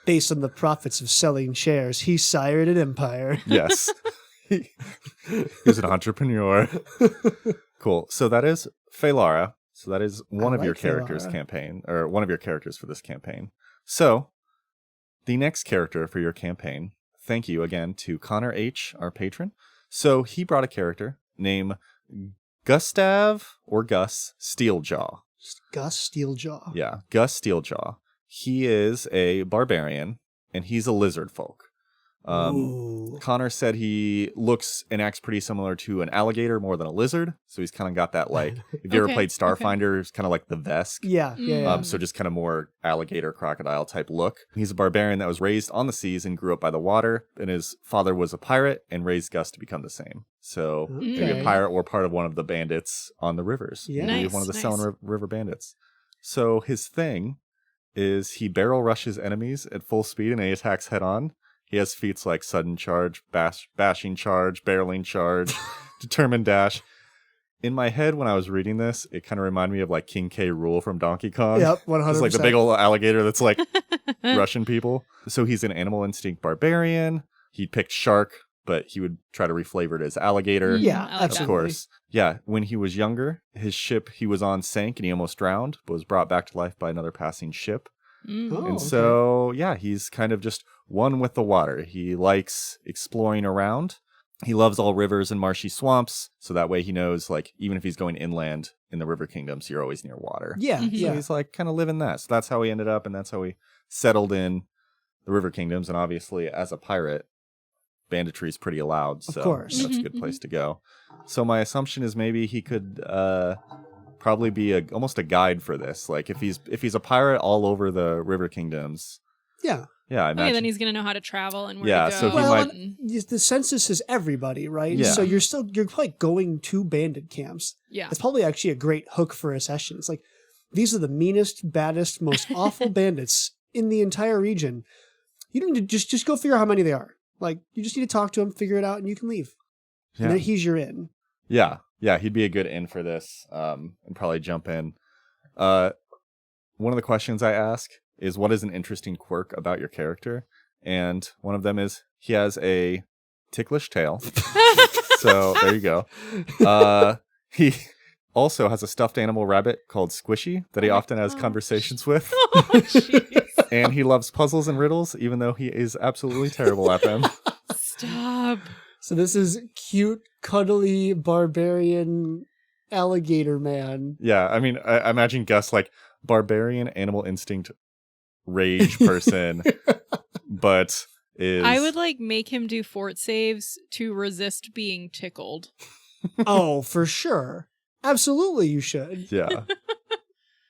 Based on the profits of selling shares, he sired an empire. Yes. He's an entrepreneur. Cool. So that is Felara. So that is one of your characters' campaign, or one of your characters for this campaign. So the next character for your campaign, thank you again to Connor H., our patron. So he brought a character named Gustav or Gus Steeljaw. Gus Steeljaw. Yeah, Gus Steeljaw. He is a barbarian, and he's a lizard folk. Connor said he looks and acts pretty similar to an alligator more than a lizard. So he's kind of got that, like, if you ever played Starfinder, it's kind of like the Vesk. Yeah. So just kind of more alligator, crocodile type look. He's a barbarian that was raised on the seas and grew up by the water. And his father was a pirate and raised Gus to become the same. So maybe a pirate or part of one of the bandits on the rivers. Yeah. Maybe one of the Selene River bandits. So his thing is he barrel rushes enemies at full speed and he attacks head on. He has feats like sudden charge, bashing charge, barreling charge, determined dash. In my head, when I was reading this, it kind of reminded me of like King K. Rool from Donkey Kong. Yep, 100%. It's like the big old alligator that's like rushing people. So he's an animal instinct barbarian. He picked shark, but he would try to reflavor it as alligator. Yeah, I like absolutely. Of course. Yeah, when he was younger, his ship he was on sank and he almost drowned, but was brought back to life by another passing ship. Oh, So, yeah, he's kind of just one with the water. He likes exploring around. He loves all rivers and marshy swamps, so that way he knows, like, even if he's going inland in the River Kingdoms, you're always near water. Yeah, Mhm. So he's, like, kind of living that. So that's how he ended up, and that's how he settled in the River Kingdoms. And obviously, as a pirate, banditry is pretty allowed, so Of course. that's a good place to go. So my assumption is maybe he could probably be almost a guide for this. Like if he's a pirate all over the River Kingdoms. Yeah. Yeah, I imagine. Then he's gonna know how to travel and where Yeah, to go. so he Well, might- and the census is everybody, right? Yeah. So you're probably going to bandit camps. Yeah. It's probably actually a great hook for a session. It's like, these are the meanest, baddest, most awful bandits in the entire region. You don't need to just go figure out how many they are. Like, you just need to talk to them, figure it out, and you can leave. Yeah. And then he's your in. Yeah, he'd be a good in for this, and probably jump in. One of the questions I ask is, what is an interesting quirk about your character? And one of them is, he has a ticklish tail. So there you go. He also has a stuffed animal rabbit called Squishy that he often has conversations with. Oh, jeez. And he loves puzzles and riddles, even though he is absolutely terrible at them. Stop. So this is cute, cuddly, barbarian alligator man. Yeah, I mean, I imagine Gus like barbarian animal instinct rage person, but is... I would like make him do fort saves to resist being tickled. Oh, for sure. Absolutely, you should. Yeah.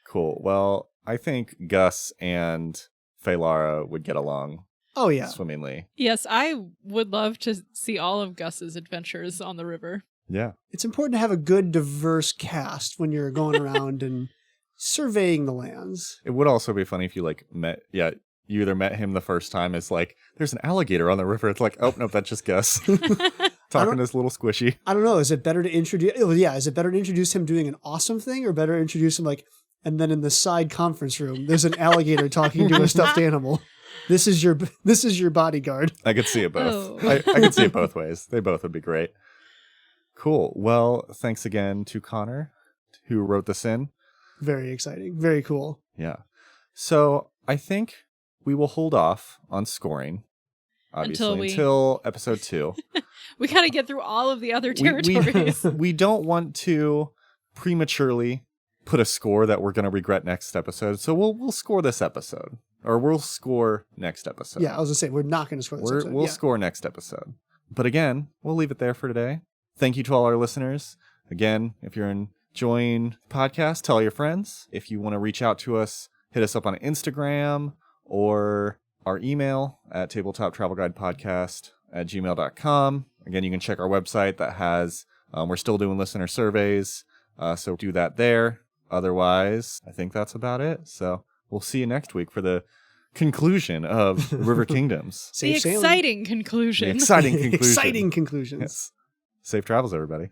Cool. Well, I think Gus and Felara would get along Oh, yeah. swimmingly. Yes, I would love to see all of Gus's adventures on the river. Yeah. It's important to have a good, diverse cast when you're going around and surveying the lands. It would also be funny if you like you either met him the first time as like, there's an alligator on the river. It's like, oh, no, that's just Gus. Talking to this little squishy. I don't know. Is it better to introduce? Is it better to introduce him doing an awesome thing, or better to introduce him like, and then in the side conference room, there's an alligator talking to a stuffed animal. This is your bodyguard. I could see it both. Oh. I could see it both ways. They both would be great. Cool. Well, thanks again to Connor, who wrote this in. Very exciting. Very cool. Yeah. So I think we will hold off on scoring, obviously, until episode 2. We got to get through all of the other territories. We don't want to prematurely put a score that we're going to regret next episode. So we'll score this episode, or we'll score next episode. Yeah, I was going to say, we're not going to score this episode. We'll score next episode. But again, we'll leave it there for today. Thank you to all our listeners. Again, if you're enjoying the podcast, tell your friends. If you want to reach out to us, hit us up on Instagram or our email at tabletoptravelguidepodcast@gmail.com. Again, you can check our website that has, we're still doing listener surveys, so do that there. Otherwise, I think that's about it. So we'll see you next week for the conclusion of River Kingdoms. Safe the sailing. exciting conclusion. The exciting conclusion. Exciting conclusions. Yes. Safe travels, everybody.